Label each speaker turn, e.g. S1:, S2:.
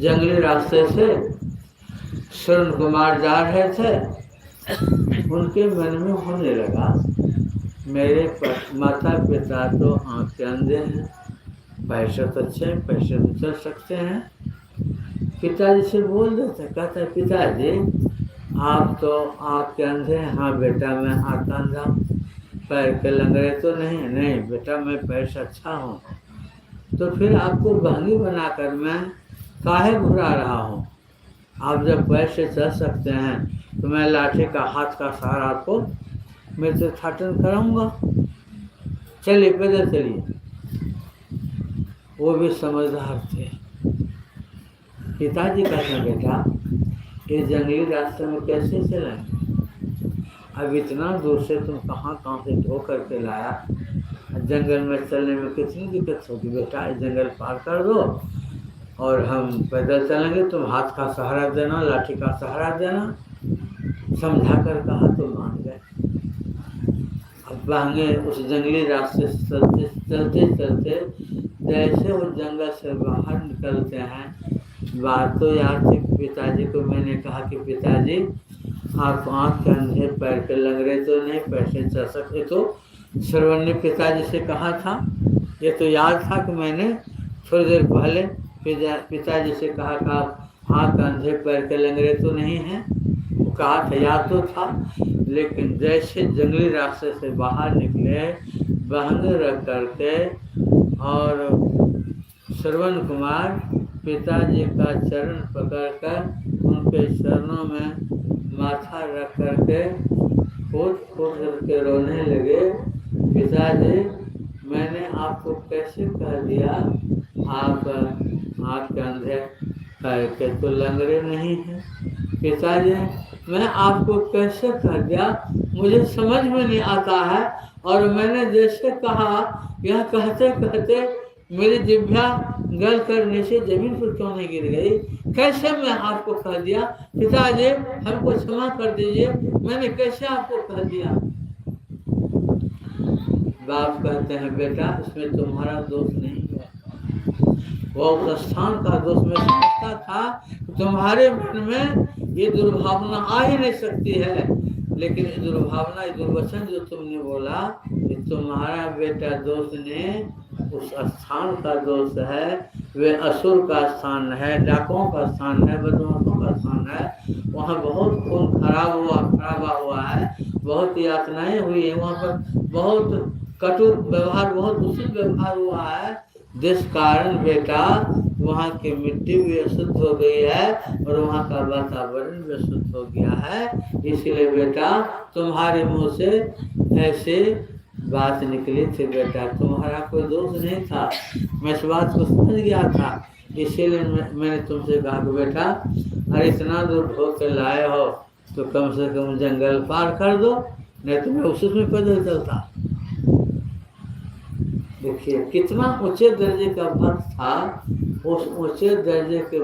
S1: जंगली रास्ते से श्रवण कुमार जा रहे थे। उनके मन में होने लगा, मेरे माता पिता तो आँख के अंधे हैं, पैसे तो अच्छे हैं, पैसे तो चल सकते हैं। पिताजी से बोल देते, कहते पिताजी आप तो आँख के अंधे हैं। हाँ बेटा मैं आँख का अंधा हूँ, पैर के लंगड़े तो नहीं। नहीं बेटा मैं पैर से अच्छा हूँ। तो फिर आपको बहंगी बनाकर मैं काहे घुरा रहा हूँ? आप जब पैर से चल सकते हैं तो मैं लाठी का हाथ का सहारा आपको मैं तो थाटन कराऊंगा। चलिए पैदल चलिए। वो भी समझदार थे। पिताजी कहते हैं बेटा ये जंगली रास्ते में कैसे चलेंगे? अब इतना दूर से तुम कहाँ से ढो करके लाया, जंगल में चलने में कितनी दिक्कत होगी बेटा। जंगल पार कर दो और हम पैदल चलेंगे, तुम हाथ का सहारा देना, लाठी का सहारा देना। समझा कर कहा तो मान गए। अब बहंगे उस जंगली रास्ते से चलते चलते जैसे वो जंगल से बाहर निकलते हैं, बात तो याद थी पिताजी को। मैंने कहा कि पिताजी आप आँख के अंधे, पैर के लंगड़े तो नहीं, पैसे चल सकते। तो श्रवण ने पिताजी से कहा था, ये तो याद था कि मैंने थोड़ी देर पहले पिताजी से कहा कि आप आँख के अंधे, पैर के लंगड़े तो नहीं हैं। वो कहा था, याद तो था। लेकिन जैसे जंगली रास्ते से बाहर निकले, बहंगे रख करके और श्रवण कुमार पिताजी का चरण पकड़कर उनके चरणों में माथा रख करके फूट फूट करके रोने लगे। पिताजी मैंने आपको कैसे कह दिया आप आँख के अंधे, पैर के तो लंगड़े नहीं हैं? पिताजी मैं आपको कैसे कह दिया, मुझे समझ में नहीं आता है। और मैंने जैसे कहा, यह कहते कहते मेरी जिह्वा गल कर नीचे जमीन पर क्यों नहीं गिर गई? कैसे मैं आपको कह दिया? पिताजी हमको क्षमा कर दीजिए, मैंने कैसे आपको कह दिया? बाप कहते हैं बेटा इसमें तुम्हारा दोष नहीं है, वो उस स्थान का दोष। मैं समझता था तुम्हारे मन में ये दुर्भावना आ ही नहीं सकती है, लेकिन ये दुर्भावना, ये दुर्वचन जो तुमने बोला, ये तुम्हारा बेटा दोष ने उस स्थान का दोष है। वे असुर का स्थान है, डाकुओं का स्थान है, बदमाशों का स्थान है। वहाँ बहुत खून खराबा हुआ है, बहुत यातनाएं हुई है वहाँ पर, बहुत कटु व्यवहार, बहुत दूषित व्यवहार हुआ है, जिस कारण बेटा वहाँ की मिट्टी भी अशुद्ध हो गई है और वहाँ का वातावरण भी अशुद्ध हो गया है। इसलिए बेटा तुम्हारे मुंह से ऐसे बात निकली थी बेटा, तुम्हारा कोई दोष नहीं था। मैं इस बात को समझ गया था, इसीलिए मैंने तुमसे कहा कि बेटा अरे इतना दूर ढो के लाए हो तो कम से कम जंगल पार कर दो, नहीं तो मैं उसी में पैदल चलता। देखिए कितना ऊंचे दर्जे का भक्त था, उस ऊंचे दर्जे के